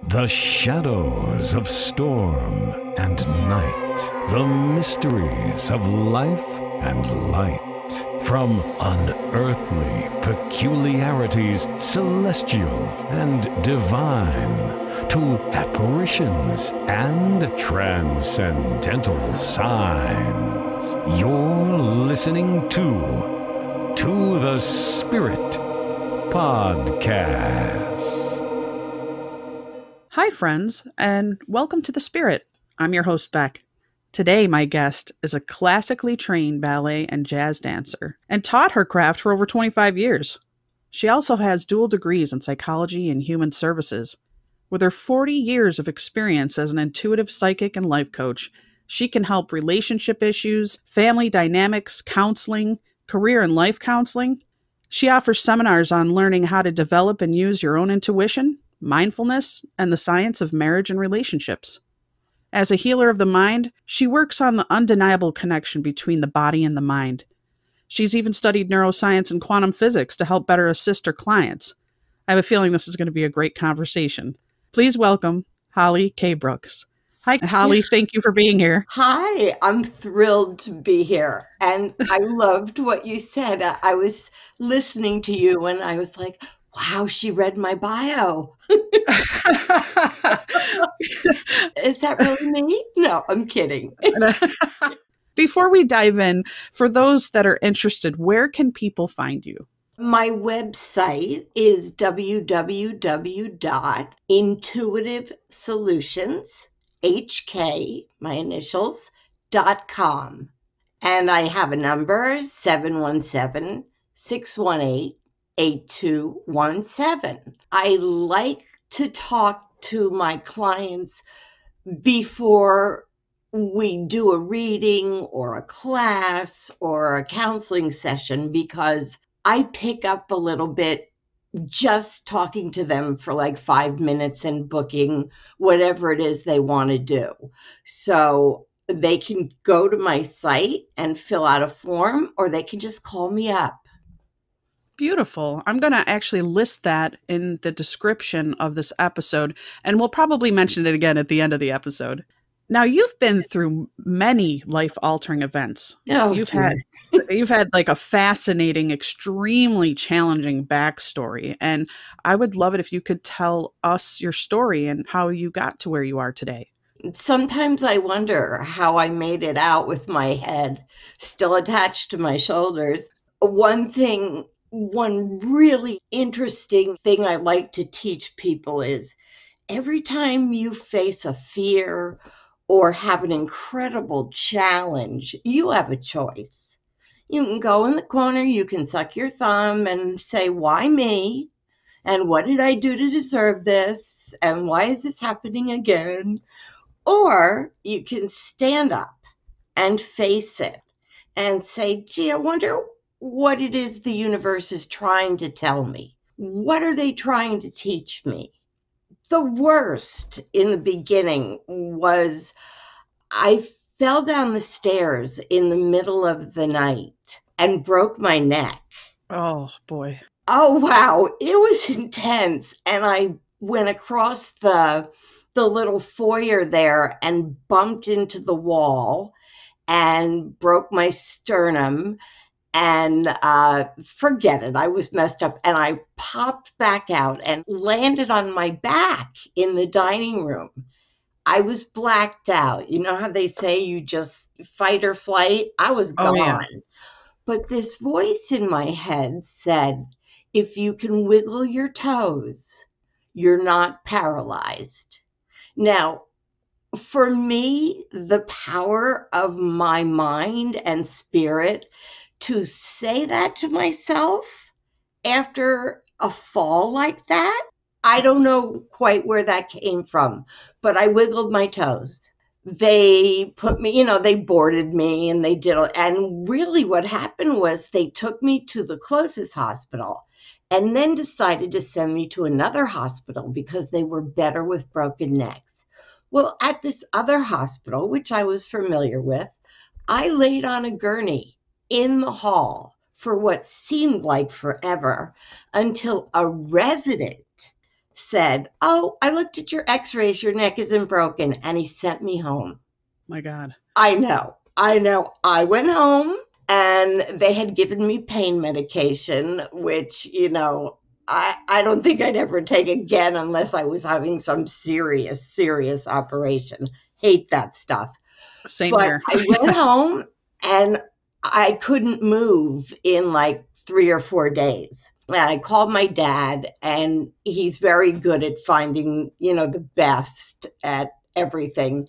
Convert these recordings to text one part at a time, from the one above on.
The shadows of storm and night. The mysteries of life and light. From unearthly peculiarities, celestial and divine, to apparitions and transcendental signs. You're listening to the Spirit Podcast. Hi, friends, and welcome to The Spirit. I'm your host, Beck. Today, my guest is a classically trained ballet and jazz dancer and taught her craft for over 25 years. She also has dual degrees in psychology and human services. With her 40 years of experience as an intuitive psychic and life coach, she can help relationship issues, family dynamics, counseling, career and life counseling. She offers seminars on learning how to develop and use your own intuition, mindfulness, and the science of marriage and relationships. As a healer of the mind, she works on the undeniable connection between the body and the mind. She's even studied neuroscience and quantum physics to help better assist her clients. I have a feeling this is going to be a great conversation. Please welcome Holly K. Brooks. Hi, Holly. Thank you for being here. Hi, I'm thrilled to be here. And I loved what you said. I was listening to you and I was like, wow, she read my bio. Is that really me? No, I'm kidding. Before we dive in, for those that are interested, where can people find you? My website is www.intuitivesolutionsHK, my initials, .com. And I have a number, 717-618-8217. I like to talk to my clients before we do a reading or a class or a counseling session because I pick up a little bit just talking to them for like 5 minutes and booking whatever it is they want to do. So they can go to my site and fill out a form, or they can just call me up. Beautiful. I'm going to actually list that in the description of this episode, and we'll probably mention it again at the end of the episode. Now, you've been through many life-altering events. Oh, you've had like a fascinating, extremely challenging backstory, and I would love it if you could tell us your story and how you got to where you are today. Sometimes I wonder how I made it out with my head still attached to my shoulders. One really interesting thing I like to teach people is every time you face a fear or have an incredible challenge, you have a choice. You can go in the corner, you can suck your thumb and say, why me? And what did I do to deserve this? And why is this happening again? Or you can stand up and face it and say, gee, I wonder what it is the universe is trying to tell me. What are they trying to teach me? The worst in the beginning was I fell down the stairs in the middle of the night and broke my neck. Oh, boy. Oh, wow. It was intense. And I went across the little foyer there and bumped into the wall and broke my sternum. And forget it, I was messed up. And I popped back out and landed on my back in the dining room. I was blacked out. You know how they say you just fight or flight? I was gone. Yeah. But this voice in my head said, if you can wiggle your toes, you're not paralyzed. Now, for me, the power of my mind and spirit to say that to myself after a fall like that, I don't know quite where that came from, but I wiggled my toes. They put me, they boarded me and they did, and really what happened was they took me to the closest hospital and then decided to send me to another hospital because they were better with broken necks. Well, at this other hospital, which I was familiar with, I laid on a gurney in the hall for what seemed like forever until a resident said, "Oh, I looked at your x-rays. Your neck isn't broken." And he sent me home. My God. I know. I went home and they had given me pain medication, which, I don't think I'd ever take again unless I was having some serious operation. Hate that stuff. Same But here. I went home and I couldn't move in like 3 or 4 days. And I called my dad, and he's very good at finding, the best at everything.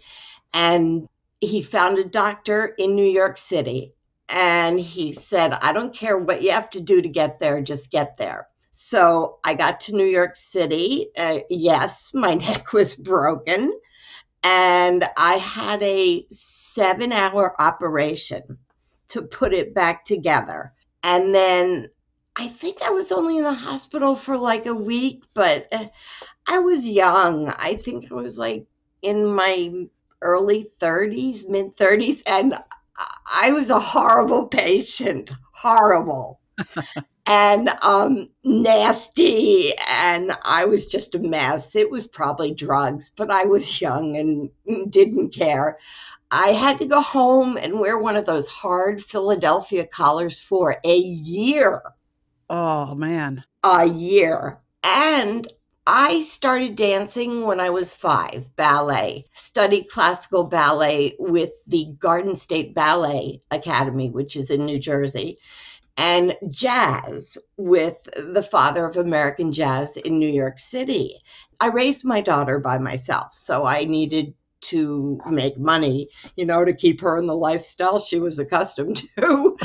And he found a doctor in New York City. And he said, "I don't care what you have to do to get there, just get there." So I got to New York City. Yes, my neck was broken. And I had a 7-hour operation to put it back together. And then I think I was only in the hospital for like a week, but I was young. I think I was like in my early 30s, mid 30s, and I was a horrible patient, horrible. And nasty, and I was just a mess. It was probably drugs, but I was young and didn't care. I had to go home and wear one of those hard Philadelphia collars for a year. Oh, man. A year. And I started dancing when I was 5, ballet. Studied classical ballet with the Garden State Ballet Academy, which is in New Jersey, and jazz with the father of American jazz in New York City. I raised my daughter by myself, so I needed to make money, to keep her in the lifestyle she was accustomed to.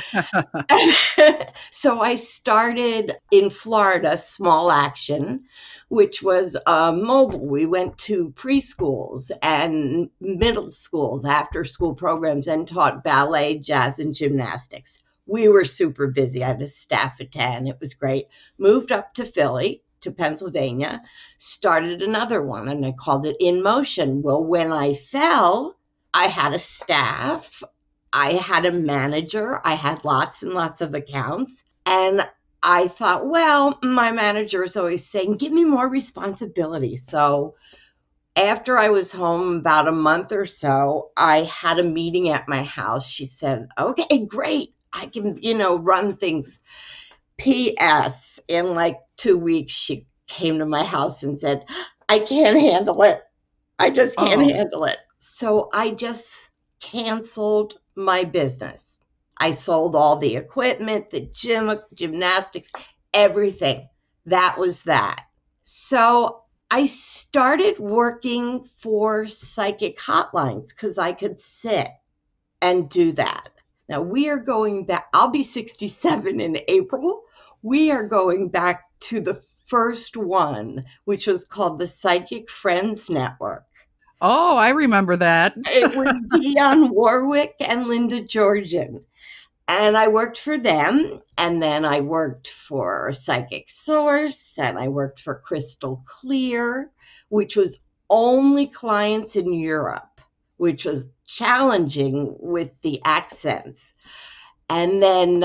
So I started in Florida, Small Action, which was mobile. We went to preschools and middle schools, after school programs, and taught ballet, jazz, and gymnastics. We were super busy. I had a staff of 10. It was great. Moved up to Philly, to Pennsylvania, started another one, and I called it In Motion. Well, when I fell, I had a staff. I had a manager. I had lots and lots of accounts. And I thought, well, my manager is always saying, "Give me more responsibility." So after I was home about a month or so, I had a meeting at my house. She said, "Okay, great. I can, run things." P.S. In like 2 weeks, she came to my house and said, "I can't handle it. I just can't handle it." So I just canceled my business. I sold all the equipment, the gymnastics, everything. That was that. So I started working for psychic hotlines because I could sit and do that. Now we are going back. I'll be 67 in April. We are going back to the first one, which was called the Psychic Friends Network. Oh, I remember that. It was Dionne Warwick and Linda Georgian. And I worked for them. And then I worked for Psychic Source. And I worked for Crystal Clear, which was only clients in Europe, which was challenging with the accents. And then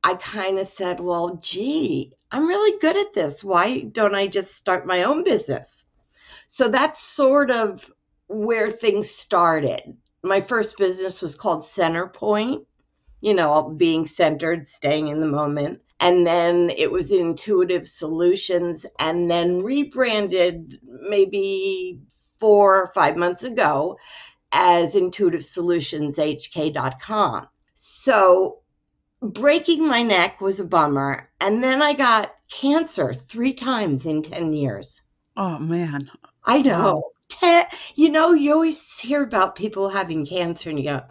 I kind of said, well, gee, I'm really good at this. Why don't I just start my own business? So that's sort of where things started. My first business was called Centerpoint, being centered, staying in the moment. And then it was Intuitive Solutions, and then rebranded maybe 4 or 5 months ago as intuitivesolutionsHK.com. So breaking my neck was a bummer. And then I got cancer 3 times in 10 years. Oh, man. I know. Wow. You always hear about people having cancer and you go,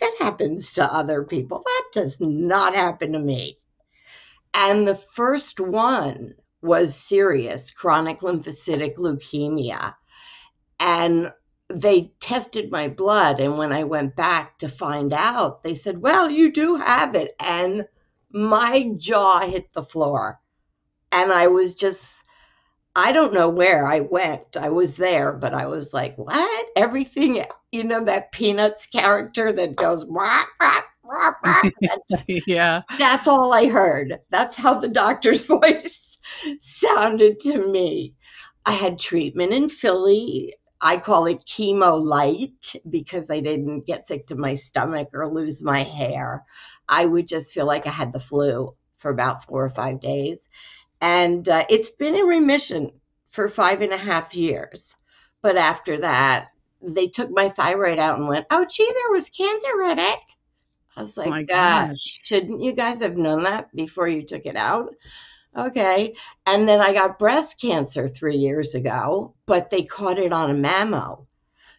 that happens to other people. That does not happen to me. And the first one was serious, chronic lymphocytic leukemia. And they tested my blood. And when I went back to find out, they said, well, you do have it. And my jaw hit the floor. And I was just, I don't know where I went. I was there, but I was like, what? Everything, that Peanuts character that goes, rah, rah, rah, rah. Yeah. That's all I heard. That's how the doctor's voice sounded to me. I had treatment in Philly. I call it chemo light because I didn't get sick to my stomach or lose my hair. I would just feel like I had the flu for about 4 or 5 days. And it's been in remission for 5.5 years. But after that, they took my thyroid out and went, oh, gee, there was cancer in it. I was Oh my like, gosh. shouldn't you guys have known that before you took it out? Okay. And then I got breast cancer 3 years ago, but they caught it on a mammo.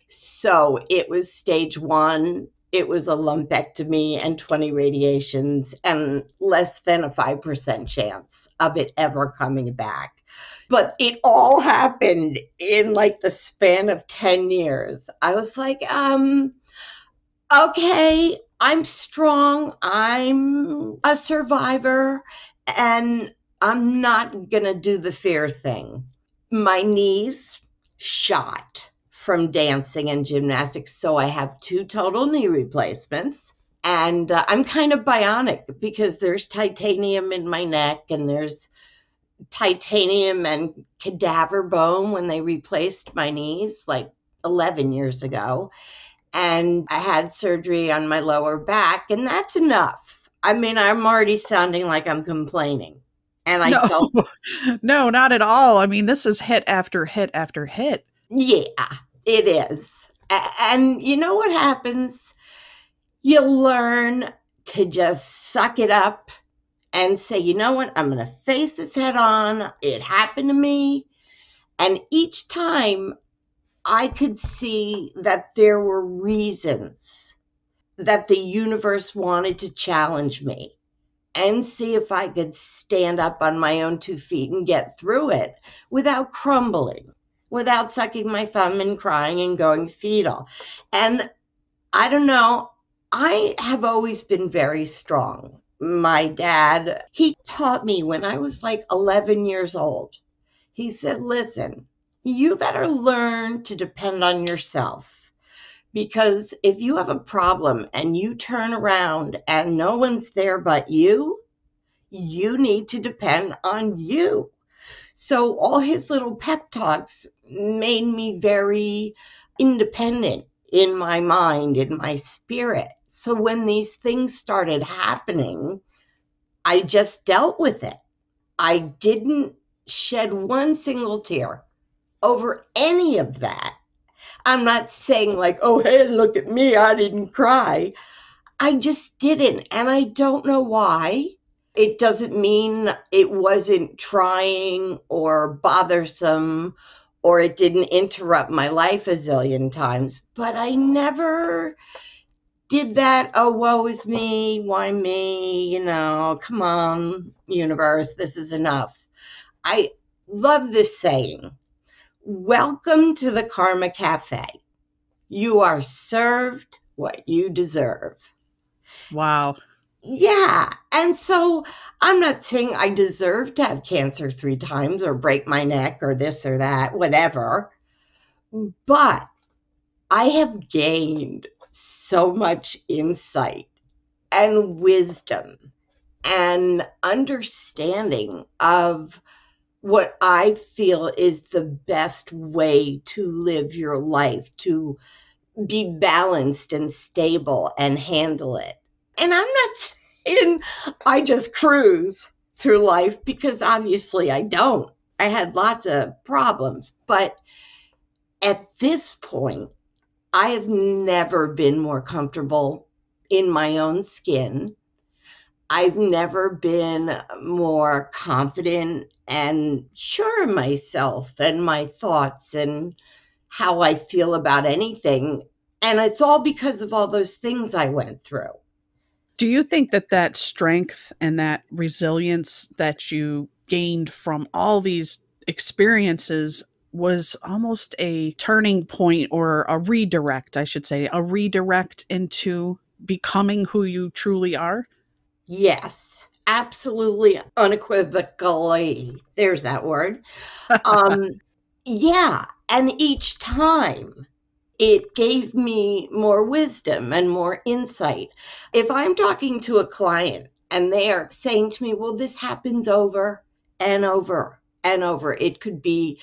So it was stage 1. It was a lumpectomy and 20 radiations and less than a 5% chance of it ever coming back. But it all happened in like the span of 10 years. I was like, okay, I'm strong. I'm a survivor and I'm not going to do the fear thing. My knees shot from dancing and gymnastics. So I have 2 total knee replacements. And I'm kind of bionic because there's titanium in my neck and there's titanium and cadaver bone when they replaced my knees like 11 years ago. And I had surgery on my lower back, and that's enough. I mean, I'm already sounding like I'm complaining. And I No, don't. no, not at all. I mean, this is hit after hit after hit. Yeah, it is. And you know what happens? You learn to just suck it up and say, you know what? I'm going to face this head on. It happened to me. And each time I could see that there were reasons that the universe wanted to challenge me and see if I could stand up on my own 2 feet and get through it without crumbling, without sucking my thumb and crying and going fetal. And I don't know, I have always been very strong. My dad, he taught me when I was like 11 years old. He said, listen, you better learn to depend on yourself. Because if you have a problem and you turn around and no one's there but you need to depend on you. So all his little pep talks made me very independent in my mind, in my spirit. So when these things started happening, I just dealt with it. I didn't shed one single tear over any of that. I'm not saying like, oh, hey, look at me, I didn't cry. I just didn't. And I don't know why. It doesn't mean it wasn't trying or bothersome or it didn't interrupt my life a zillion times, but I never did that. Oh, woe is me. Why me? Come on, universe, this is enough. I love this saying. Welcome to the Karma Cafe. You are served what you deserve. Wow. Yeah. And so I'm not saying I deserve to have cancer 3 times or break my neck or this or that, whatever. But I have gained so much insight and wisdom and understanding of what I feel is the best way to live your life, to be balanced and stable and handle it. And I'm not saying I just cruise through life because obviously I don't. I had lots of problems. But at this point, I have never been more comfortable in my own skin. I've never been more confident and sure of myself and my thoughts and how I feel about anything. And it's all because of all those things I went through. Do you think that that strength and that resilience that you gained from all these experiences was almost a turning point or a redirect, I should say, a redirect into becoming who you truly are? Yes, absolutely, unequivocally. There's that word. Um, yeah. And each time it gave me more wisdom and more insight. If I'm talking to a client and they are saying to me, well, this happens over and over and over, it could be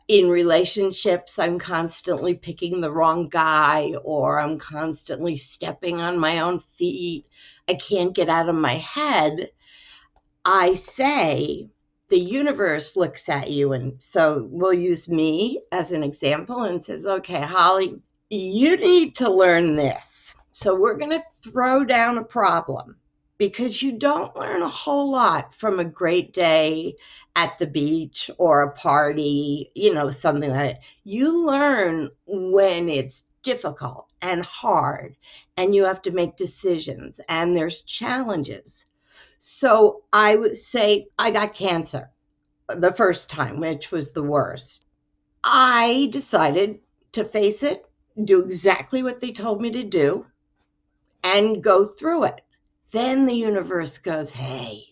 In relationships, I'm constantly picking the wrong guy, or I'm constantly stepping on my own feet. I can't get out of my head. I say, the universe looks at you, and so we'll use me as an example, and says, okay, Holly, you need to learn this. So we're going to throw down a problem, because you don't learn a whole lot from a great day at the beach or a party, something like that. You learn when it's difficult and hard, and you have to make decisions, and there's challenges. So I would say I got cancer the first time, which was the worst. I decided to face it, do exactly what they told me to do, and go through it. Then the universe goes, hey,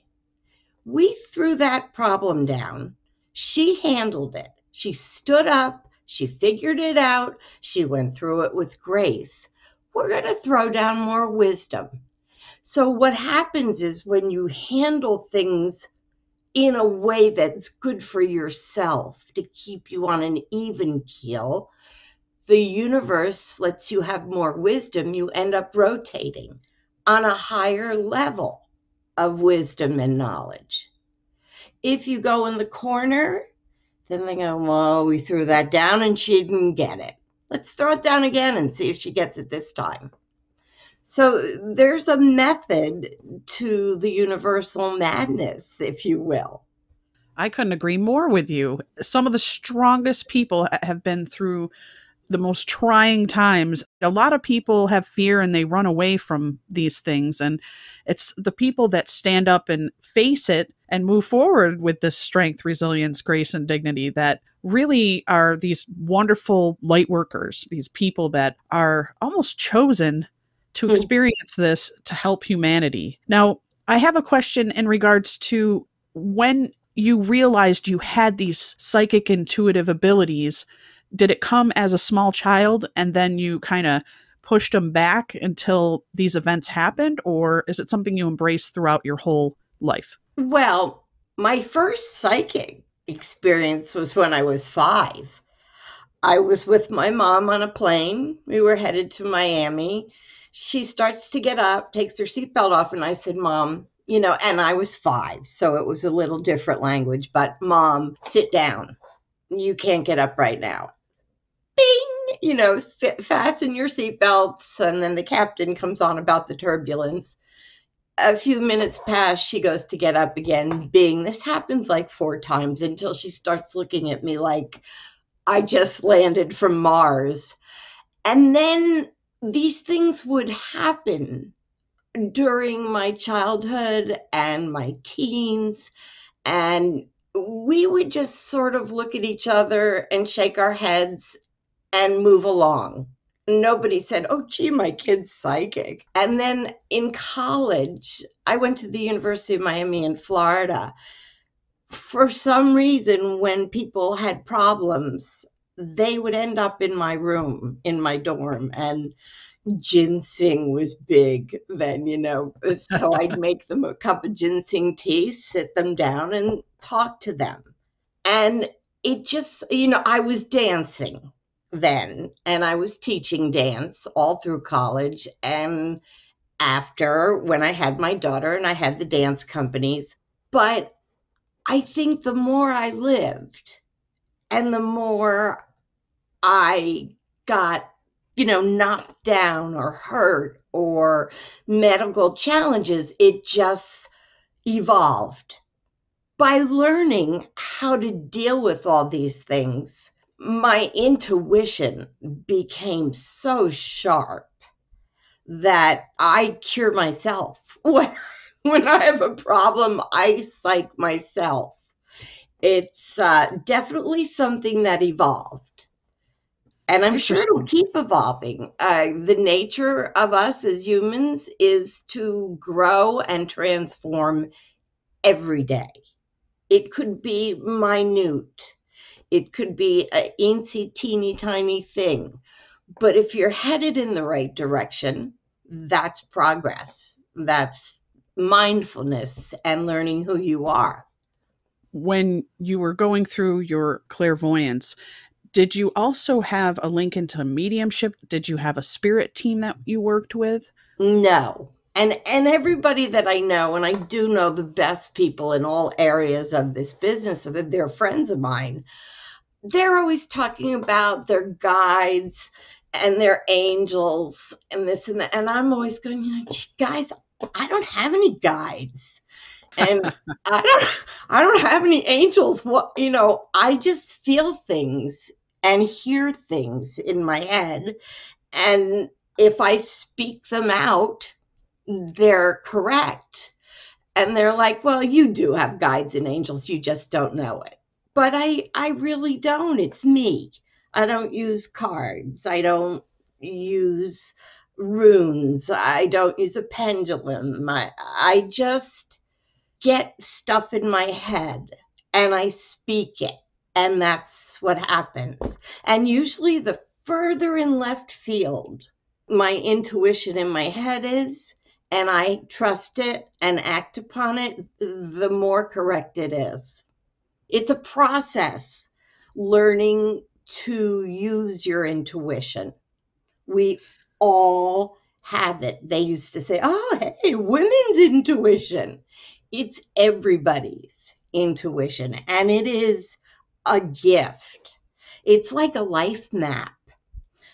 we threw that problem down. She handled it. She stood up. She figured it out. She went through it with grace. We're going to throw down more wisdom. So what happens is when you handle things in a way that's good for yourself to keep you on an even keel, the universe lets you have more wisdom. You end up rotating on a higher level of wisdom and knowledge. If you go in the corner, then they go, well, we threw that down and she didn't get it. Let's throw it down again and see if she gets it this time. So there's a method to the universal madness, if you will. I couldn't agree more with you. Some of the strongest people have been through the most trying times. A lot of people have fear and they run away from these things. And it's the people that stand up and face it and move forward with this strength, resilience, grace, and dignity that really are these wonderful light workers, these people that are almost chosen to experience this to help humanity. Now, I have a question in regards to when you realized you had these psychic intuitive abilities. Did it come as a small child and then you kind of pushed them back until these events happened? Or is it something you embraced throughout your whole life? Well, my first psychic experience was when I was 5. I was with my mom on a plane. We were headed to Miami. She starts to get up, takes her seatbelt off, and I said, Mom, and I was 5, so it was a little different language, but Mom, sit down. You can't get up right now. Bing, fasten your seatbelts. And then the captain comes on about the turbulence. A few minutes pass, she goes to get up again. Bing, this happens like 4 times until she starts looking at me like I just landed from Mars. And then these things would happen during my childhood and my teens. And we would just sort of look at each other and shake our heads and move along. Nobody said, oh, gee, my kid's psychic. And then in college, I went to the University of Miami in Florida. For some reason, when people had problems, they would end up in my room, in my dorm, and ginseng was big then, so I'd make them a cup of ginseng tea, sit them down and talk to them. And it just, I was dancing then, and I was teaching dance all through college. And after, when I had my daughter and I had the dance companies, but I think the more I lived and the more I got, knocked down or hurt or medical challenges, it just evolved. By learning how to deal with all these things, my intuition became so sharp that I cure myself. When I have a problem, I psych myself. It's definitely something that evolved. And I'm sure it'll keep evolving. The nature of us as humans is to grow and transform every day. It could be minute. It could be a teensy, teeny, tiny thing. But if you're headed in the right direction, that's progress. That's mindfulness and learning who you are. When you were going through your clairvoyance, did you also have a link into mediumship? Did you have a spirit team that you worked with? No. And everybody that I know, and I do know the best people in all areas of this business, so that they're friends of mine, they're always talking about their guides and their angels and this and that. And I'm always going, guys, I don't have any guides. And I don't have any angels. What, I just feel things and hear things in my head. And if I speak them out, they're correct. And they're like, well, you do have guides and angels, you just don't know it. But I really don't. It's me. I don't use cards. I don't use runes. I don't use a pendulum. I just get stuff in my head and I speak it. And that's what happens. And usually the further in left field my intuition in my head is, and I trust it and act upon it, the more correct it is. It's a process, learning to use your intuition. We all have it. They used to say, oh, hey, women's intuition. It's everybody's intuition, and it is a gift. It's like a life map.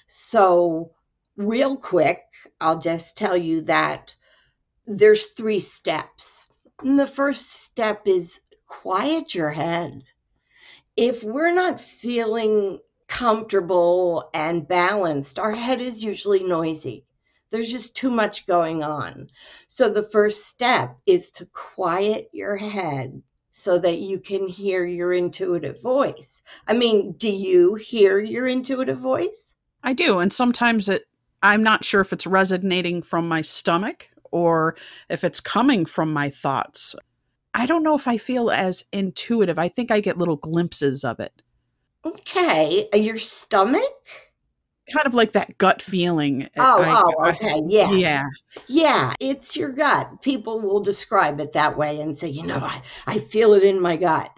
So, real quick, I'll just tell you that there's 3 steps. And the first step is quiet your head. If we're not feeling comfortable and balanced, our head is usually noisy. There's just too much going on. So the first step is to quiet your head so that you can hear your intuitive voice. I mean, do you hear your intuitive voice? I do. And sometimes I'm not sure if it's resonating from my stomach or if it's coming from my thoughts. I don't know if I feel as intuitive. I think I get little glimpses of it. Okay. Your stomach? Kind of like that gut feeling. Okay. Yeah. Yeah. Yeah, it's your gut. People will describe it that way and say, I feel it in my gut.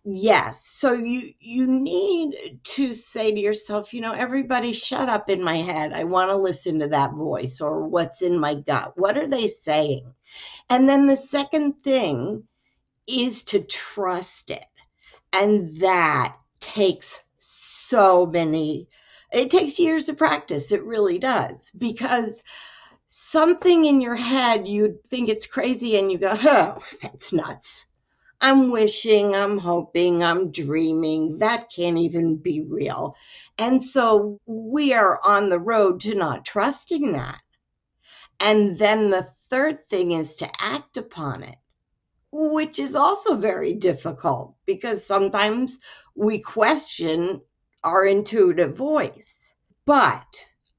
Yes. So you need to say to yourself, everybody shut up in my head. I want to listen to that voice, or what's in my gut. What are they saying? And then the second thing is to trust it. And that takes it takes years of practice. It really does. Because something in your head, you think it's crazy and you go, oh, that's nuts. I'm wishing, I'm hoping, I'm dreaming. That can't even be real. And so we are on the road to not trusting that. And then the third thing is to act upon it, which is also very difficult because sometimes we question our intuitive voice. But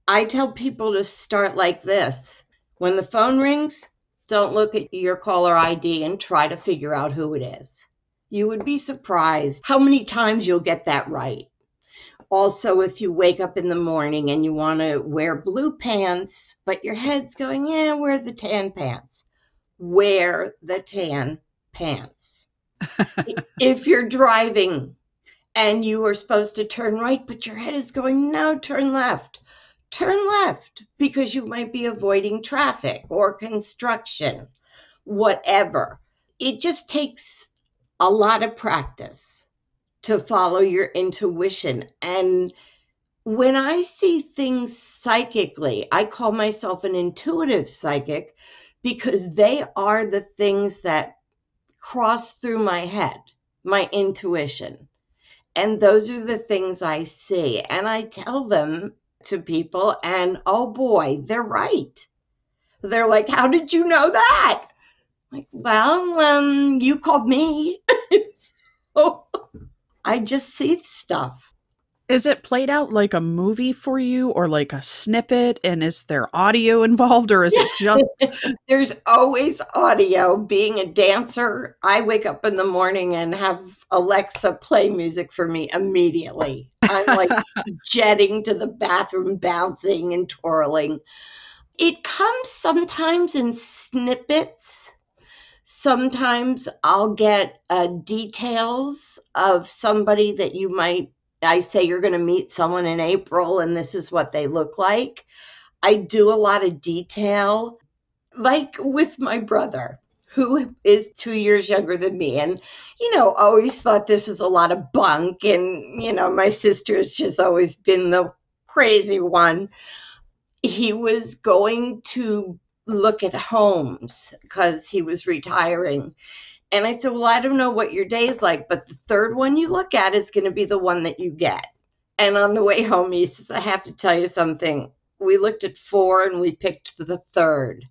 I tell people to start like this. When the phone rings, don't look at your caller ID and try to figure out who it is. You would be surprised how many times you'll get that right. Also, if you wake up in the morning and you want to wear blue pants, but your head's going, wear the tan pants. Wear the tan pants. If you're driving and you are supposed to turn right, but your head is going, no, turn left. Turn left, because you might be avoiding traffic or construction, whatever. It just takes a lot of practice to follow your intuition. And when I see things psychically, I call myself an intuitive psychic because they are the things that cross through my head, my intuition. And those are the things I see. And I tell them to people, and oh boy, they're right. They're like, how did you know that? Like, well, you called me. So I just see stuff. Is it played out like a movie for you, or like a snippet? And is there audio involved, or is it just... There's always audio. Being a dancer, I wake up in the morning and have Alexa play music for me immediately. I'm like jetting to the bathroom, bouncing and twirling. It comes sometimes in snippets. Sometimes I'll get details of somebody that I say you're going to meet someone in April and this is what they look like. I do a lot of detail, like with my brother, who is 2 years younger than me. And, always thought this is a lot of bunk. And, my sister's just always been the crazy one. He was going to look at homes because he was retiring. And I said, well, I don't know what your day is like, but the third one you look at is going to be the one that you get. And on the way home, he says, I have to tell you something. We looked at 4 and we picked the third.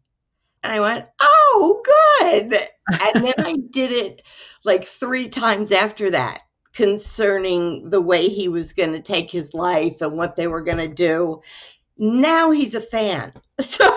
And I went, oh, good. And then I did it like 3 times after that, concerning the way he was going to take his life and what they were going to do. Now he's a fan. So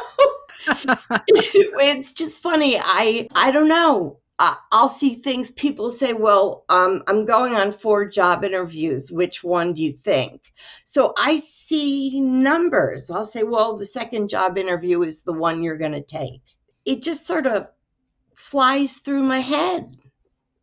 it's just funny. I don't know. I'll see things. People say, well, I'm going on 4 job interviews. Which one do you think? So I see numbers. I'll say, well, the second job interview is the one you're going to take. It just sort of flies through my head.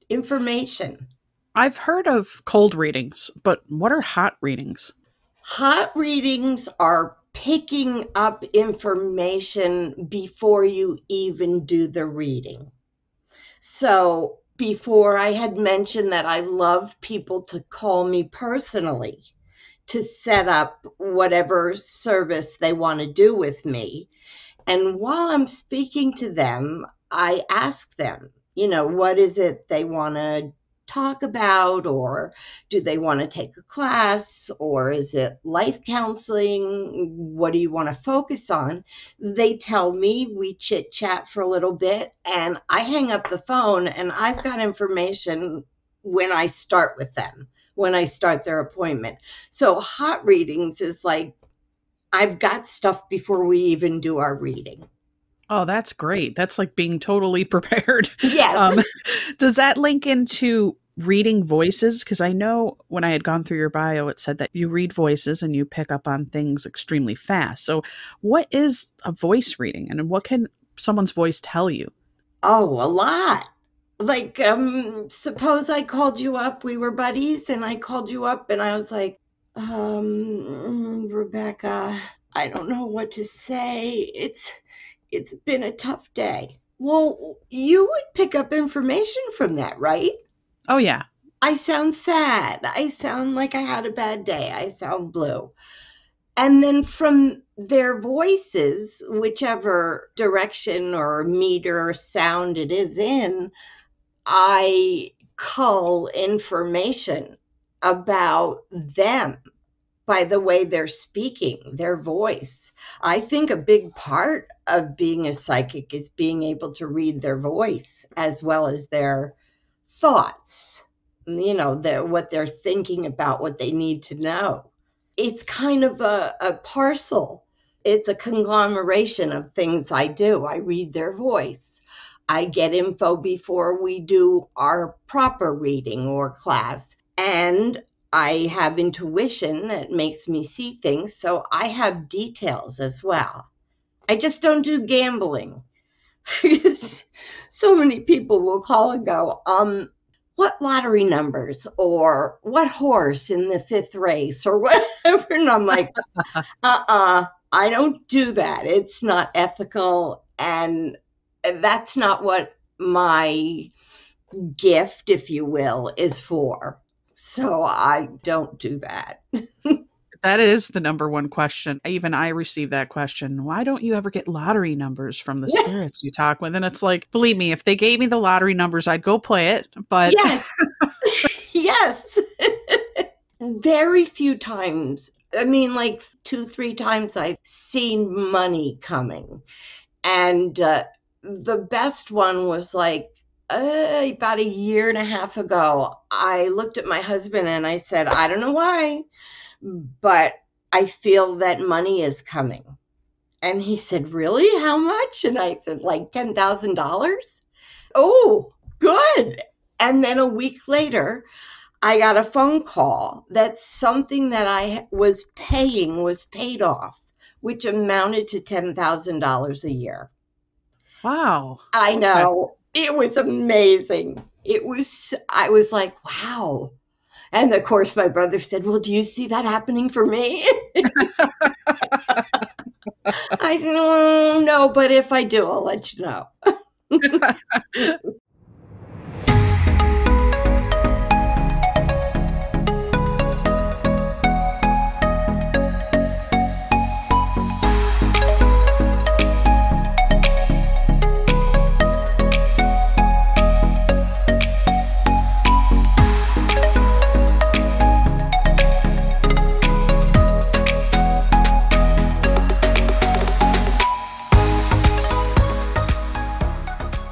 Information. I've heard of cold readings, but what are hot readings? Hot readings are picking up information before you even do the reading. So before, I had mentioned that I love people to call me personally to set up whatever service they want to do with me. And while I'm speaking to them, I ask them, what is it they want to talk about, or do they want to take a class, or is it life counseling? What do you want to focus on? They tell me, we chit chat for a little bit, and I hang up the phone, and I've got information when I start with them, when I start their appointment. So hot readings is like, I've got stuff before we even do our reading. Oh, that's great. That's like being totally prepared. Yes. Does that link into reading voices? Because I know when I had gone through your bio, it said that you read voices and you pick up on things extremely fast. So what is a voice reading, and what can someone's voice tell you? Oh, a lot. Like, suppose I called you up, we were buddies, and I called you up and I was like, Rebecca, I don't know what to say. It's been a tough day. Well, you would pick up information from that, right? Oh, yeah. I sound sad. I sound like I had a bad day. I sound blue. And then from their voices, whichever direction or meter or sound it is in, I cull information about them by the way they're speaking, their voice. I think a big part of being a psychic is being able to read their voice as well as their thoughts, what they're thinking about, what they need to know. It's kind of a parcel. It's a conglomeration of things I do. I read their voice. I get info before we do our proper reading or class. And I have intuition that makes me see things. So I have details as well. I just don't do gambling. So many people will call and go, what lottery numbers, or what horse in the 5th race, or whatever. And I'm like, I don't do that. It's not ethical. And that's not what my gift, if you will, is for. So I don't do that. That is the number one question. Even I receive that question. Why don't you ever get lottery numbers from the spirits you talk with? And it's like, believe me, if they gave me the lottery numbers, I'd go play it. But yes, yes. Very few times. I mean, like 2-3 times I've seen money coming. And the best one was like, about a year and a half ago. I looked at my husband and I said, I don't know why, but I feel that money is coming. And he said, really? How much? And I said, like $10,000. Oh, good. And then a week later, I got a phone call that something that I was paying was paid off, which amounted to $10,000 a year. wow. I know. It was amazing. I was like, wow. And of course, my brother said, well, do you see that happening for me? I said, no, but if I do, I'll let you know.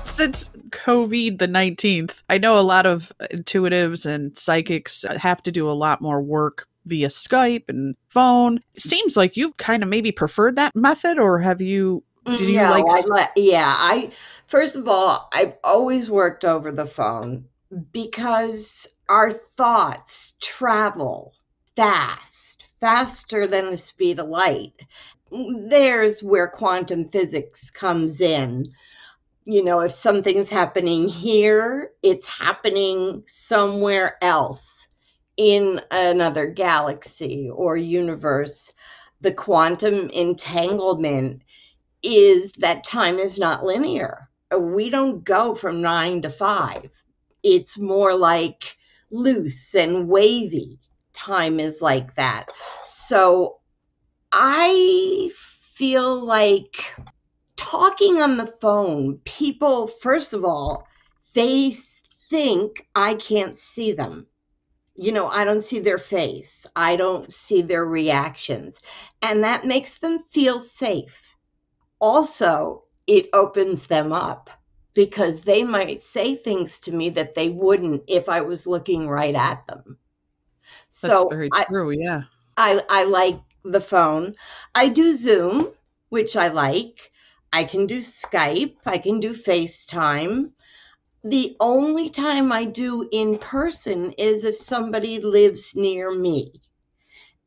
Since COVID the 19th, I know a lot of intuitives and psychics have to do a lot more work via Skype and phone. It seems like you've kind of maybe preferred that method, or have you, did you like? First of all, I've always worked over the phone because our thoughts travel fast, faster than the speed of light. There's where quantum physics comes in. You know, if something's happening here, it's happening somewhere else in another galaxy or universe. The quantum entanglement is that time is not linear. We don't go from 9 to 5. It's more like loose and wavy. Time is like that. So I feel like talking on the phone, people, first of all, they think I can't see them. You know, I don't see their face. I don't see their reactions. And that makes them feel safe. Also, it opens them up because they might say things to me that they wouldn't if I was looking right at them. That's So very true, yeah. I like the phone. I do Zoom, which I like. I can do Skype. I can do FaceTime. The only time I do in person is if somebody lives near me.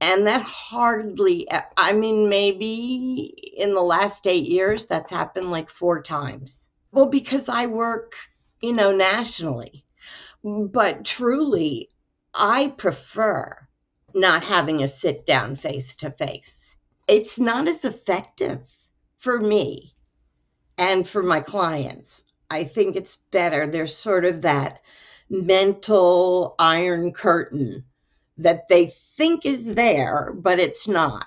And that hardly, I mean, maybe in the last 8 years, that's happened like 4 times. Well, because I work, you know, nationally. But truly, I prefer not having a sit down face to face. It's not as effective for me and for my clients. I think it's better. There's sort of that mental iron curtain that they think is there, but it's not.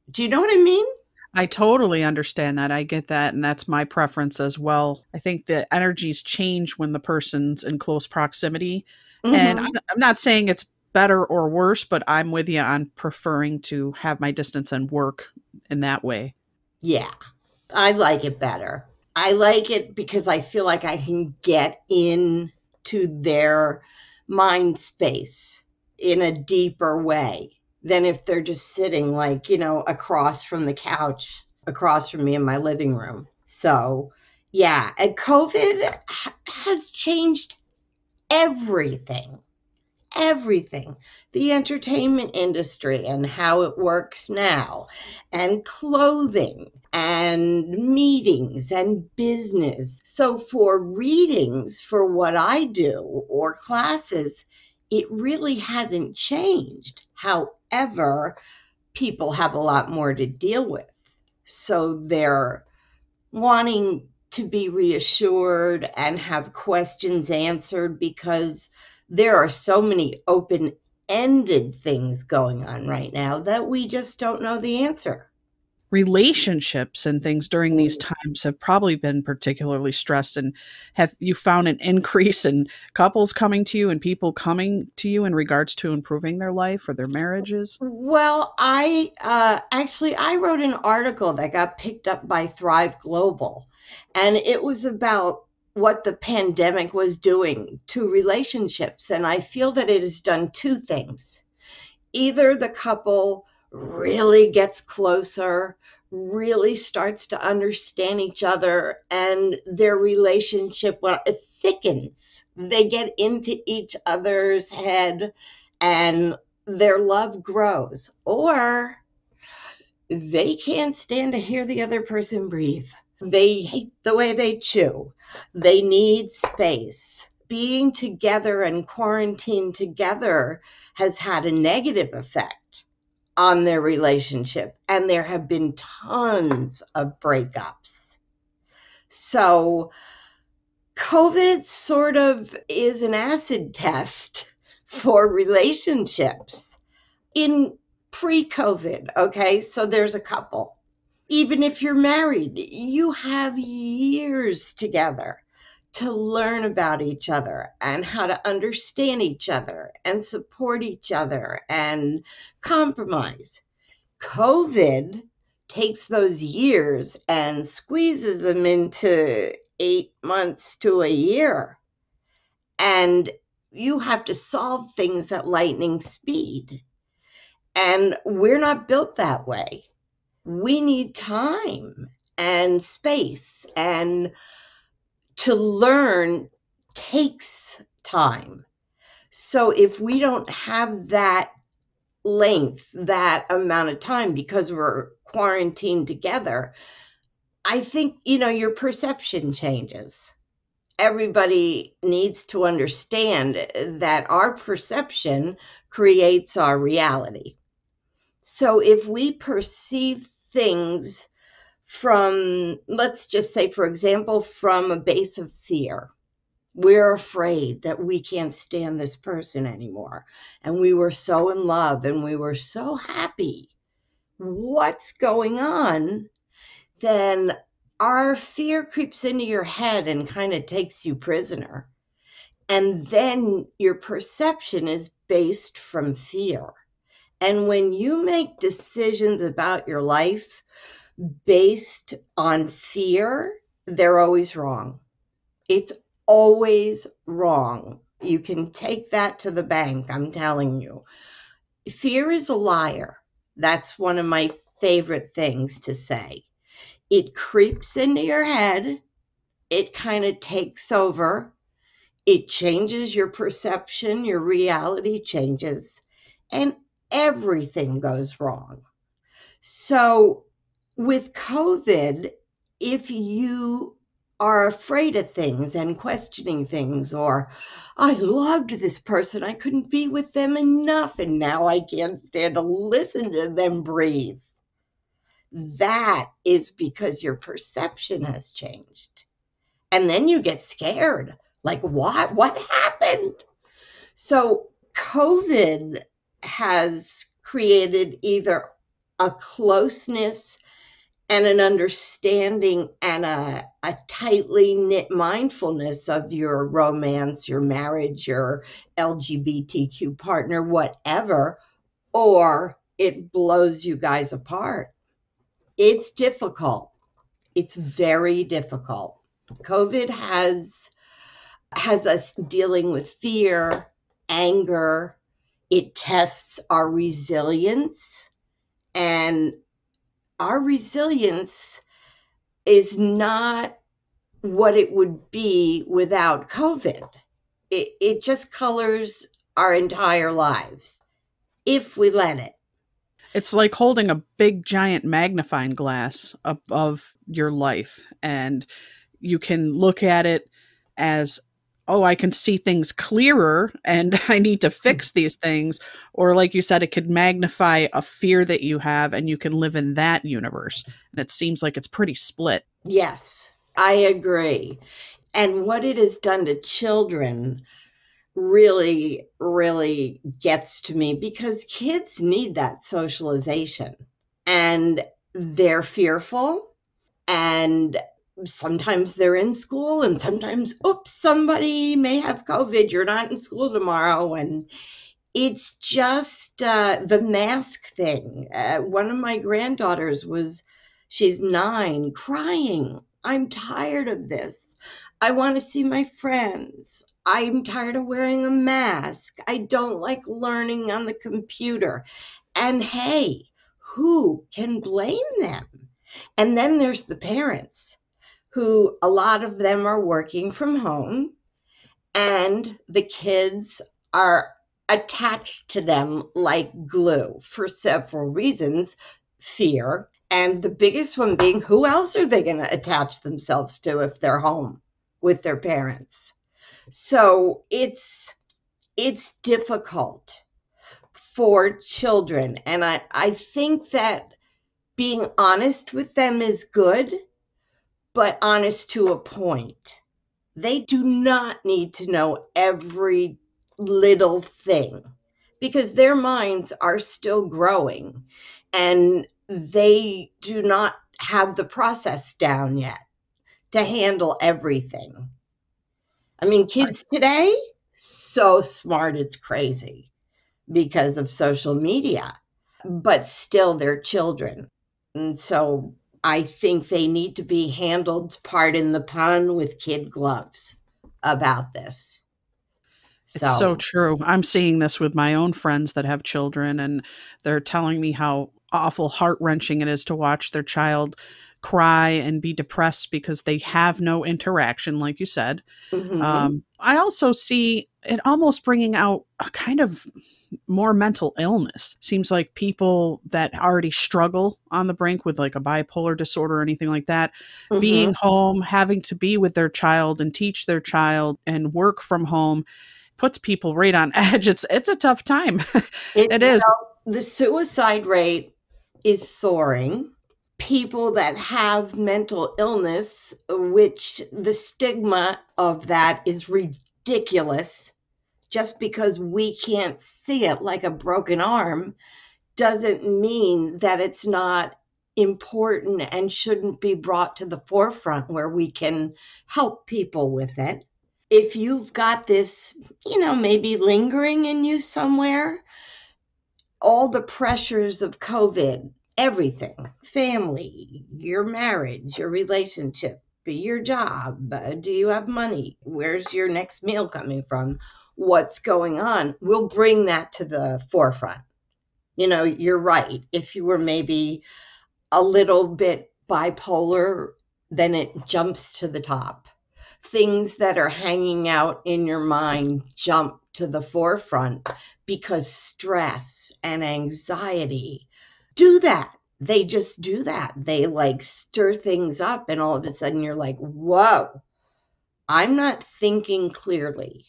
Do you know what I mean? I totally understand that. I get that. And that's my preference as well. I think the energies change when the person's in close proximity. And Mm-hmm. I'm not saying it's better or worse, but I'm with you on preferring to have my distance and work in that way. Yeah, I like it better. I like it because I feel like I can get into their mind space in a deeper way than if they're just sitting, like, you know, across from the couch, across from me in my living room. So, yeah, and COVID has changed everything. Everything, the entertainment industry and how it works now, and clothing and meetings and business. So for readings, for what I do or classes, it really hasn't changed. However, people have a lot more to deal with. So they're wanting to be reassured and have questions answered because there are so many open-ended things going on right now that we just don't know the answer. Relationships and things during these times have probably been particularly stressed. And have you found an increase in couples coming to you and people coming to you in regards to improving their life or their marriages? Well, I wrote an article that got picked up by Thrive Global, and it was about what the pandemic was doing to relationships. And I feel that it has done 2 things. Either the couple really gets closer, really starts to understand each other, and their relationship, well, it thickens. They get into each other's head and their love grows. Or they can't stand to hear the other person breathe. They hate the way they chew. They need space. Being together and quarantined together has had a negative effect on their relationship, and there have been tons of breakups. So COVID sort of is an acid test for relationships in pre-COVID, okay? So there's a couple. Even if you're married, you have years together to learn about each other and how to understand each other and support each other and compromise. COVID takes those years and squeezes them into 8 months to a year. And you have to solve things at lightning speed. And we're not built that way. We need time and space, and to learn takes time. So if we don't have that length, that amount of time, because we're quarantined together, I think, your perception changes. Everybody needs to understand that our perception creates our reality. So if we perceive things from, let's just say, for example, from a base of fear, we're afraid that we can't stand this person anymore. And we were so in love and we were so happy. What's going on? Then our fear creeps into your head and kind of takes you prisoner. And then your perception is based from fear. And when you make decisions about your life based on fear, they're always wrong. It's always wrong. You can take that to the bank, I'm telling you. Fear is a liar. That's one of my favorite things to say. It creeps into your head. It kind of takes over. It changes your perception. Your reality changes. And everything goes wrong. So with COVID, if you are afraid of things and questioning things, or I loved this person, I couldn't be with them enough, and now I can't stand to listen to them breathe, that is because your perception has changed. And then you get scared. Like, what? What happened? So COVID has created either a closeness and an understanding and a tightly knit mindfulness of your romance, your marriage, your LGBTQ partner, whatever, or it blows you guys apart. It's difficult. It's very difficult. COVID has us dealing with fear, anger. It tests our resilience, and our resilience is not what it would be without COVID. It just colors our entire lives if we let it. It's like holding a big giant magnifying glass above your life, and you can look at it as, oh, I can see things clearer and I need to fix these things. Or like you said, it could magnify a fear that you have and you can live in that universe. And it seems like it's pretty split. Yes, I agree. And what it has done to children really, really gets to me, because kids need that socialization and they're fearful, and sometimes they're in school and sometimes, oops, somebody may have COVID. You're not in school tomorrow. And it's just the mask thing. One of my granddaughters she's 9, crying. I'm tired of this. I want to see my friends. I'm tired of wearing a mask. I don't like learning on the computer. And hey, who can blame them? And then there's the parents, who a lot of them are working from home, and the kids are attached to them like glue for several reasons: fear And the biggest one being, who else are they going to attach themselves to if they're home with their parents? So it's difficult for children. And I think that being honest with them is good, but honest to a point. They do not need to know every little thing because their minds are still growing and they do not have the process down yet to handle everything. I mean, kids today, so smart, it's crazy because of social media, but still they're children. And so I think they need to be handled, pardon the pun, with kid gloves about this. It's so So, true. I'm seeing this with my own friends that have children, and they're telling me how awful heart-wrenching it is to watch their child cry and be depressed because they have no interaction, like you said. mhm. I also see it almost bringing out a kind of more mental illness. Seems like people that already struggle on the brink with like a bipolar disorder or anything like that, Mhm. being home, having to be with their child and teach their child and work from home puts people right on edge. It's a tough time. It is. The suicide rate is soaring. People that have mental illness, which the stigma of that is ridiculous, just because we can't see it like a broken arm doesn't mean that it's not important and shouldn't be brought to the forefront where we can help people with it. If you've got this, maybe lingering in you somewhere, all the pressures of COVID, everything, family, your marriage, your relationship, your job, do you have money? Where's your next meal coming from? What's going on? We'll bring that to the forefront. You're right. If you were maybe a little bit bipolar, then it jumps to the top. Things that are hanging out in your mind jump to the forefront because stress and anxiety do that. They just do that. They like stir things up, and all of a sudden you're like, whoa, I'm not thinking clearly,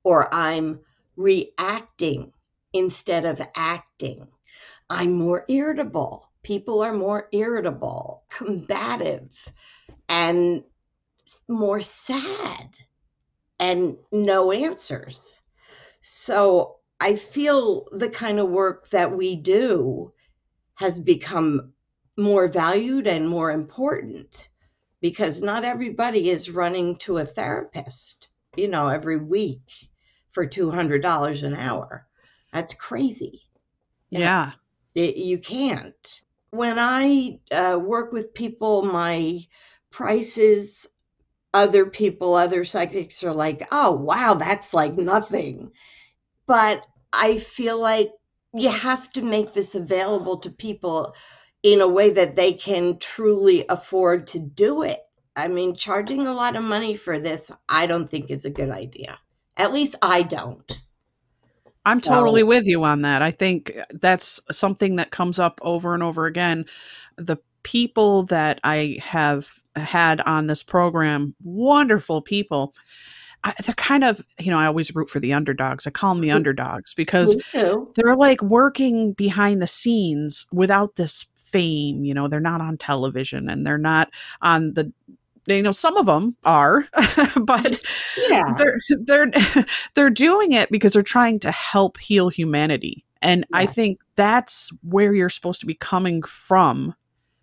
or I'm reacting instead of acting. I'm more irritable. People are more irritable, combative, and more sad, and no answers. So I feel the kind of work that we do has become more valued and more important because not everybody is running to a therapist, every week for $200 an hour. That's crazy. Yeah. You can't. When I work with people, my prices, other psychics are like, oh, wow, that's like nothing. But I feel like you have to make this available to people in a way that they can truly afford to do it. I mean, charging a lot of money for this, I don't think is a good idea. At least I don't. I'm totally So, with you on that. I think that's something that comes up over and over again. The people that I have had on this program, wonderful people, they're kind of, I always root for the underdogs. I call them the underdogs because me too. they're like working behind the scenes without this fame. They're not on television and they're not on the, some of them are, but Yeah. they're they're doing it because they're trying to help heal humanity. And I Yeah. think that's where you're supposed to be coming from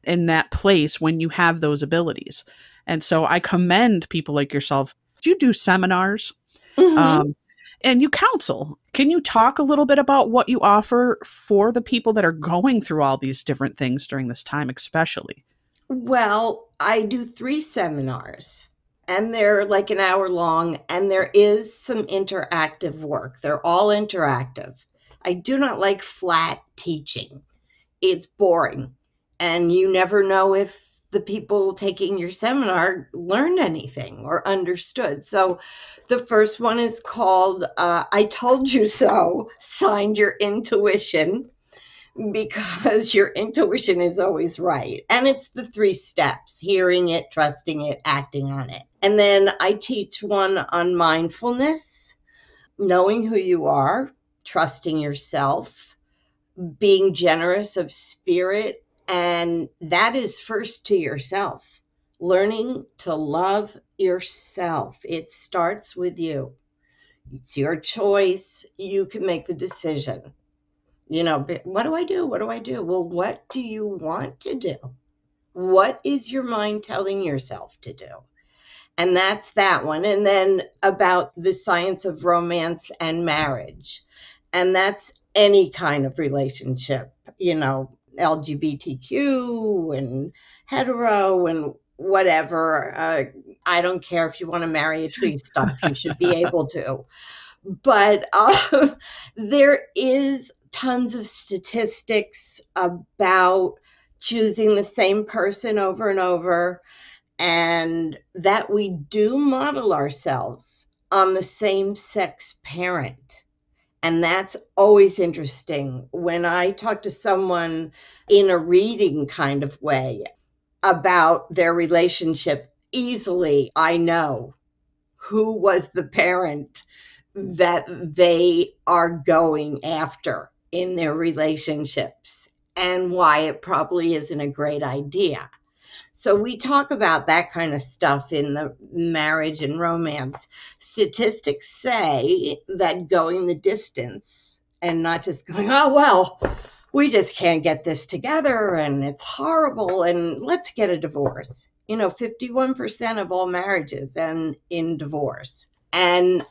in that place when you have those abilities. And so I commend people like yourself. You do seminars, Hmm. um, and you counsel. Can you talk a little bit about what you offer for the people that are going through all these different things during this time, especially? Well, I do 3 seminars, and they're like an hour long, and there is some interactive work. They're all interactive. I do not like flat teaching. It's boring, and you never know if the people taking your seminar learned anything or understood. So the first one is called I Told You So, Signed Your Intuition. because your intuition is always right. And it's the 3 steps: hearing it, trusting it, acting on it. And then I teach one on mindfulness, knowing who you are, trusting yourself, being generous of spirit. And that is first to yourself. Learning to love yourself. It starts with you. It's your choice. You can make the decision. What do I do? What do I do? Well, what do you want to do? What is your mind telling yourself to do? And that's that one. And then about the science of romance and marriage. And that's any kind of relationship, LGBTQ and hetero and whatever. I don't care if you want to marry a tree stump, you should be able to. But there is tons of statistics about choosing the same person over and over, and that we do model ourselves on the same sex parent. And that's always interesting. When I talk to someone in a reading kind of way about their relationship, easily I know who was the parent that they are going after in their relationships and why it probably isn't a great idea. So we talk about that kind of stuff in the marriage and romance. Statistics say that going the distance and not just going, oh, well, we just can't get this together and it's horrible and let's get a divorce. 51% of all marriages end in divorce. And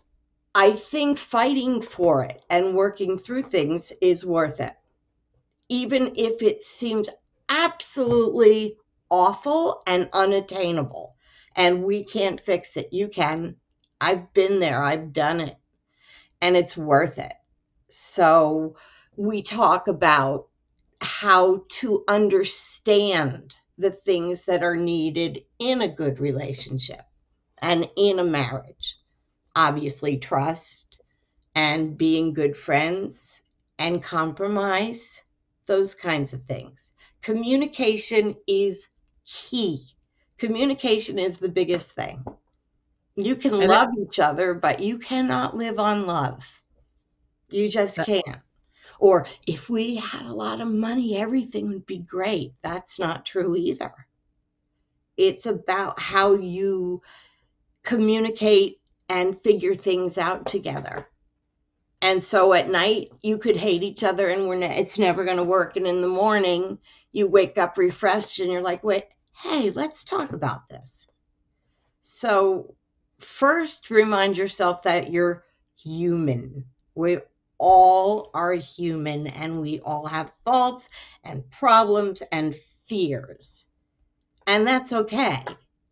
I think fighting for it and working through things is worth it, even if it seems absolutely awful and unattainable and we can't fix it. You can. I've been there. I've done it. And it's worth it. So we talk about how to understand the things that are needed in a good relationship and in a marriage. Obviously, trust and being good friends and compromise, those kinds of things. Communication is key. Communication is the biggest thing. You can love each other, but you cannot live on love. You just can't. Or if we had a lot of money, everything would be great. That's not true either. It's about how you communicate and figure things out together. And so at night, you could hate each other and it's never going to work. And in the morning, you wake up refreshed and you're like, wait, hey, let's talk about this. So first, remind yourself that you're human. We all are human and we all have faults and problems and fears. And that's okay.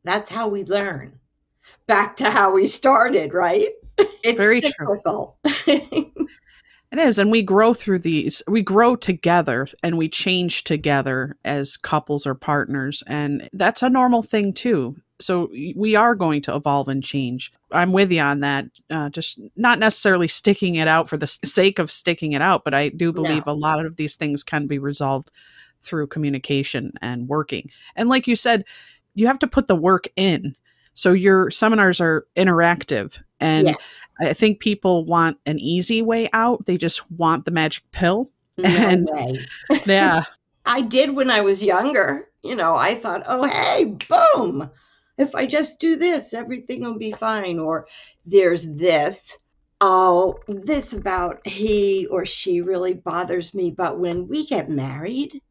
That's how we learn. Back to how we started, right? It's very cyclical. True. It is. And we grow through these. We grow together and we change together as couples or partners. And that's a normal thing too. So we are going to evolve and change. I'm with you on that. Just not necessarily sticking it out for the sake of sticking it out, but I do believe a lot of these things can be resolved through communication and working. And like you said, you have to put the work in. So your seminars are interactive. And I think people want an easy way out. They just want the magic pill. No way. Yeah. I did when I was younger. I thought, oh, hey, boom. If I just do this, everything will be fine. Or there's this. Oh, this about he or she really bothers me. But when we get married,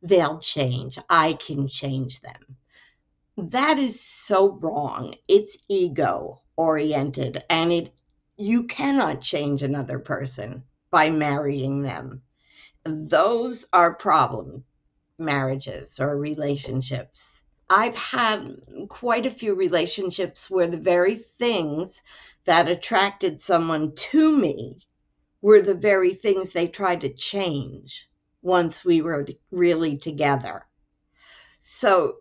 they'll change. I can change them. That is so wrong. It's ego oriented, and you cannot change another person by marrying them. Those are problem marriages or relationships. I've had quite a few relationships where the very things that attracted someone to me were the very things they tried to change once we were really together. So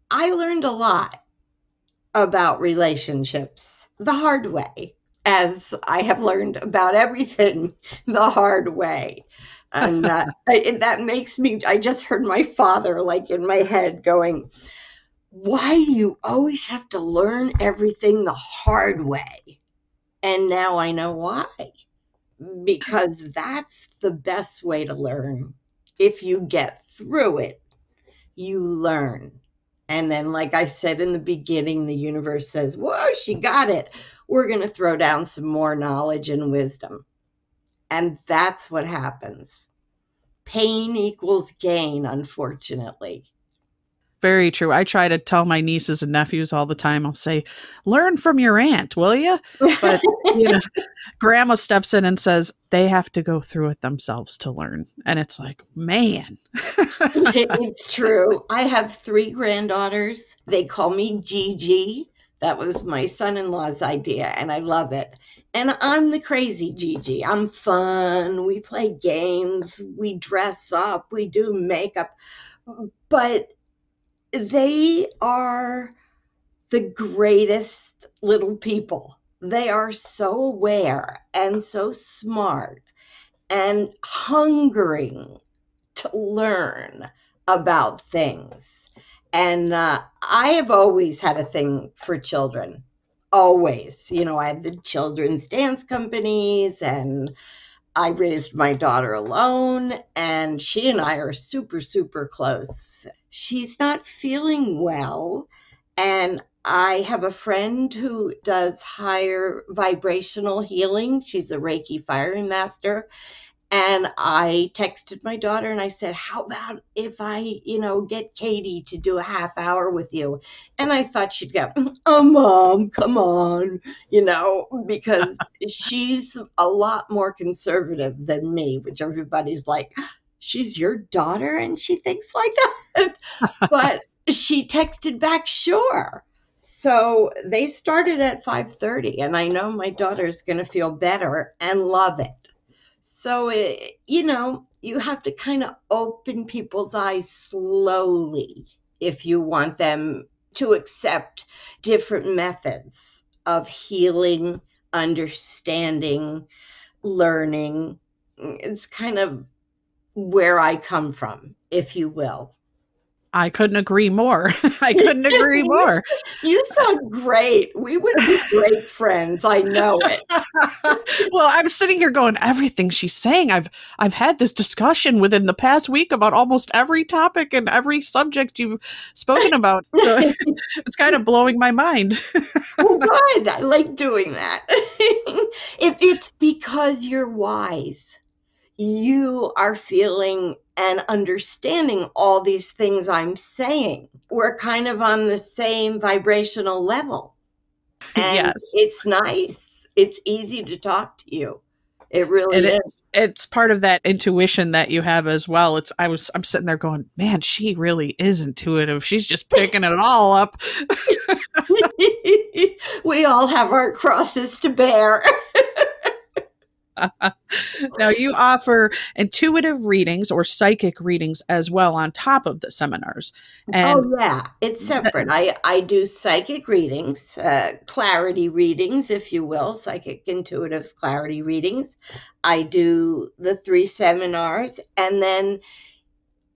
I learned a lot about relationships the hard way, as I have learned about everything the hard way. And that makes me, I just heard my father like in my head going, why do you always have to learn everything the hard way? And now I know why. Because that's the best way to learn. If you get through it, you learn. And then, like I said in the beginning, the universe says, whoa, she got it. We're going to throw down some more knowledge and wisdom. And that's what happens. Pain equals gain, unfortunately. Very true. I try to tell my nieces and nephews all the time. I'll say, learn from your aunt, will you? But, grandma steps in and says, they have to go through it themselves to learn. And it's like, man. It's true. I have 3 granddaughters. They call me Gigi. That was my son-in-law's idea, and I love it. And I'm the crazy Gigi. I'm fun. We play games. We dress up. We do makeup. But they are the greatest little people. They are so aware and so smart and hungering to learn about things. And I have always had a thing for children. Always. I had the children's dance companies, and I raised my daughter alone, and she and I are super, super close. She's not feeling well, and I have a friend who does higher vibrational healing. She's a Reiki fire master. And I texted my daughter and I said, how about if I, get Katie to do a half hour with you? And I thought she'd go, oh, Mom, come on, because she's a lot more conservative than me, which everybody's like, she's your daughter and she thinks like that. But she texted back, sure. So they started at 5:30, and I know my daughter's going to feel better and love it. So, you have to kind of open people's eyes slowly if you want them to accept different methods of healing, understanding, learning. It's kind of where I come from, if you will. I couldn't agree more. I couldn't agree more. You sound great. We would be great friends. I know it. Well, I'm sitting here going, everything she's saying, I've had this discussion within the past week about almost every topic and every subject you've spoken about. So it's kind of blowing my mind. Well, good. I like doing that. It's because you're wise. You are feeling and understanding all these things I'm saying. We're kind of on the same vibrational level. And yes. It's nice. It's easy to talk to you. It really is. It's part of that intuition that you have as well. I'm sitting there going, man, she really is intuitive. She's just picking it all up. We all have our crosses to bear. Now, you offer intuitive readings or psychic readings as well on top of the seminars. And yeah, it's separate. I do psychic readings, clarity readings, if you will, psychic intuitive clarity readings. I do the 3 seminars. And then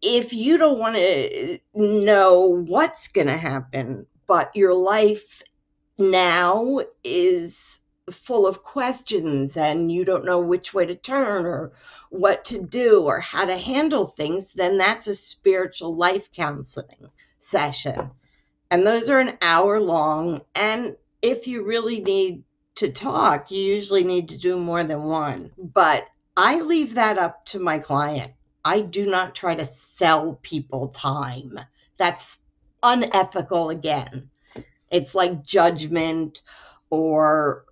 if you don't want to know what's going to happen, but your life now is full of questions and you don't know which way to turn or what to do or how to handle things, then that's a spiritual life counseling session. And those are an hour long. And if you really need to talk, you usually need to do more than one. But I leave that up to my client. I do not try to sell people time. That's unethical again. It's like judgment or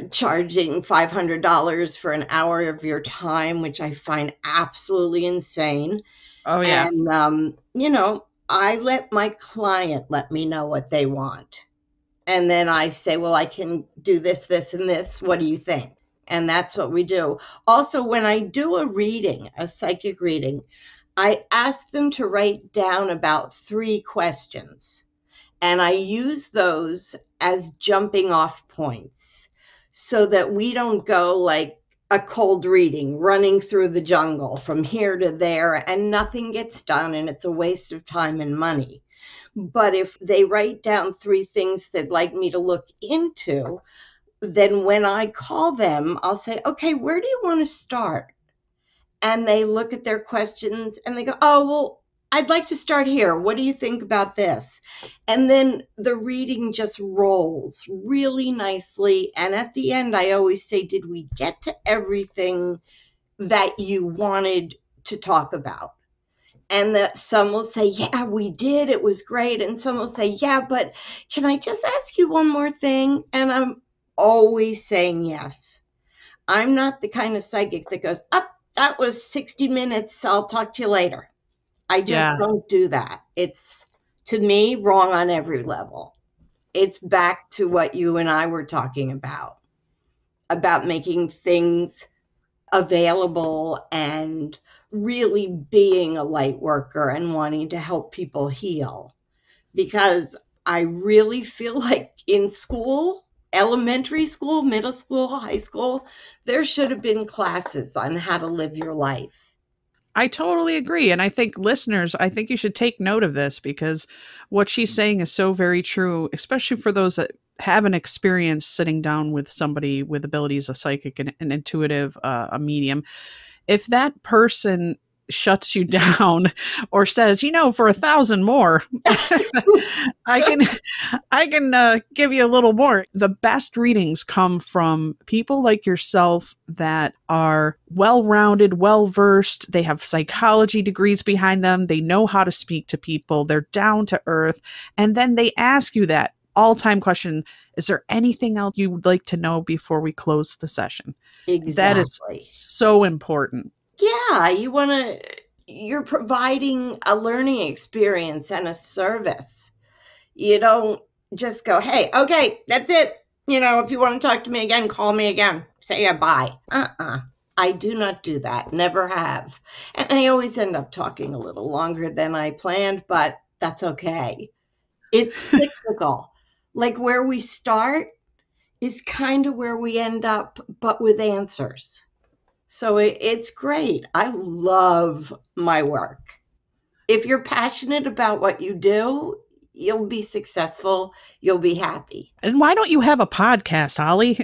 charging $500 for an hour of your time, which I find absolutely insane. Oh, yeah. And, I let my client let me know what they want. And then I say, well, I can do this, this, and this. What do you think? And that's what we do. Also, when I do a reading, a psychic reading, I ask them to write down about 3 questions. And I use those as jumping off points so that we don't go like a cold reading, running through the jungle from here to there, and nothing gets done, and it's a waste of time and money. But if they write down 3 things they'd like me to look into, then when I call them, I'll say, okay, where do you want to start? And they look at their questions and they go, oh, well, I'd like to start here. What do you think about this? And then the reading just rolls really nicely. And at the end, I always say, did we get to everything that you wanted to talk about? And some will say, yeah, we did. It was great. And some will say, yeah, but can I just ask you one more thing? And I'm always saying yes. I'm not the kind of psychic that goes, up, that was 60 minutes. I'll talk to you later. I just don't do that. It's, to me, wrong on every level. It's back to what you and I were talking about making things available and really being a light worker and wanting to help people heal. Because I really feel like in school, elementary school, middle school, high school, there should have been classes on how to live your life. I totally agree. And I think listeners, I think you should take note of this, because what she's saying is so very true, especially for those that haven't experienced sitting down with somebody with abilities, a psychic, an intuitive, a medium. If that person shuts you down or says, for 1,000 more, I can give you a little more. The best readings come from people like yourself that are well-rounded, well-versed. They have psychology degrees behind them. They know how to speak to people. They're down to earth. And then they ask you that all-time question, is there anything else you would like to know before we close the session? Exactly. That is so important. Yeah, you're providing a learning experience and a service. You don't just go, hey, okay, that's it. If you want to talk to me again, call me again. Say yeah, bye. I do not do that. Never have. And I always end up talking a little longer than I planned, but that's okay. It's cyclical. Like where we start is kind of where we end up, but with answers. So it's great. I love my work. If you're passionate about what you do, you'll be successful. You'll be happy. And why don't you have a podcast, Holly?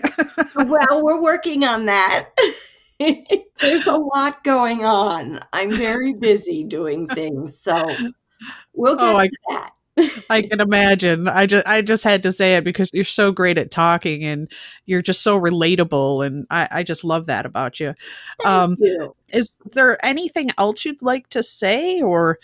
Well, we're working on that. There's a lot going on. I'm very busy doing things. So we'll get to that. I can imagine. I just had to say it because you're so great at talking and you're just so relatable. And I just love that about you. Thank you. Is there anything else you'd like to say or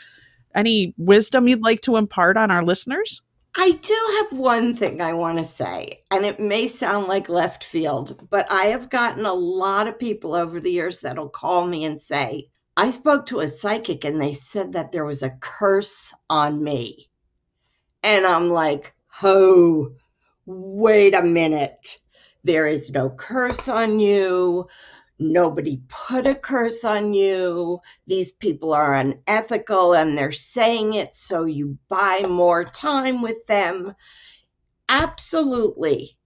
any wisdom you'd like to impart on our listeners? I do have one thing I want to say, and it may sound like left field, but I have gotten a lot of people over the years that'll call me and say, I spoke to a psychic and they said that there was a curse on me. And I'm like, oh, wait a minute. There is no curse on you. Nobody put a curse on you. These people are unethical and they're saying it so you buy more time with them. Absolutely.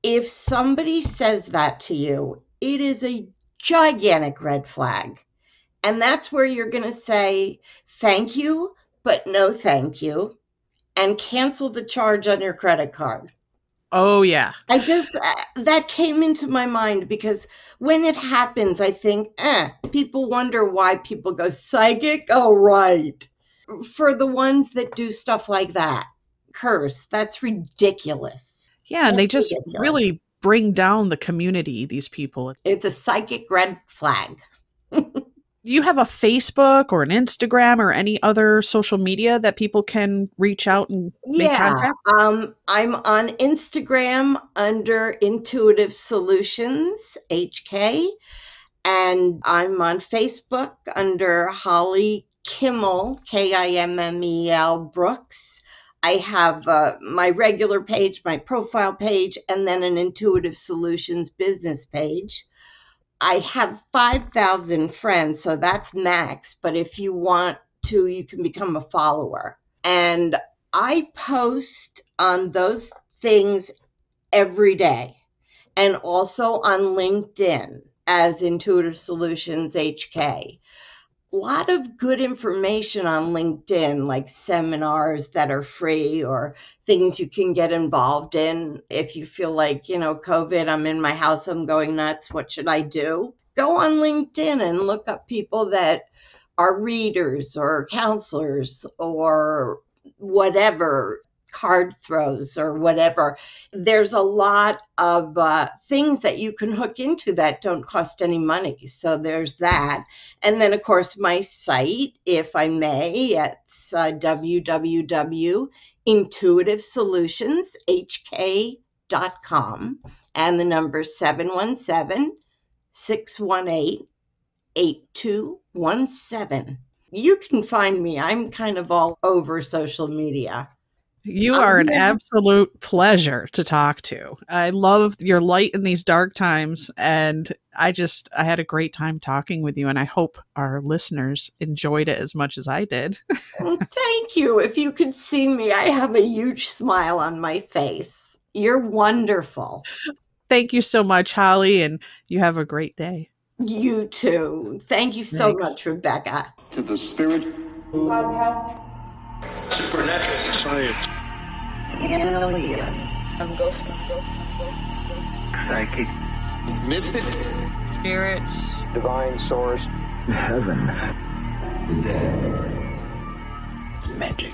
If somebody says that to you, it is a gigantic red flag. And that's where you're going to say, thank you, but no thank you. And cancel the charge on your credit card. Oh, yeah. That came into my mind because when it happens, I think, people wonder why people go psychic. Oh, right. For the ones that do stuff like that, curse, that's ridiculous. Yeah, and they just really bring down the community, these people. It's a psychic red flag. Do you have a Facebook or an Instagram or any other social media that people can reach out and make contact? I'm on Instagram under Intuitive Solutions, HK, and I'm on Facebook under Holly Kimmel, Kimmel Brooks. I have my regular page, my profile page, and then an Intuitive Solutions business page. I have 5,000 friends, so that's max. But if you want to, you can become a follower. And I post on those things every day and also on LinkedIn. as Intuitive Solutions HK. A lot of good information on LinkedIn, like seminars that are free or things you can get involved in. If you feel like, COVID, I'm in my house, I'm going nuts, what should I do? Go on LinkedIn and look up people that are readers or counselors or whatever, card throws or whatever. There's a lot of things that you can hook into that don't cost any money. So there's that. And then, of course, my site, if I may, it's www.intuitivesolutionsHK.com, and the number 717-618-8217. You can find me. I'm kind of all over social media. You are an absolute pleasure to talk to. I love your light in these dark times, and I had a great time talking with you, and I hope our listeners enjoyed it as much as I did. Well, thank you. If you could see me, I have a huge smile on my face. You're wonderful. Thank you so much, Holly, and you have a great day. You too. Thank you so much, Rebecca. To the Spirit Podcast. Supernatural Science. Aliens. I'm ghost. Psychic. Mystic. Spirit. Divine Source. Heaven. The dead. It's magic.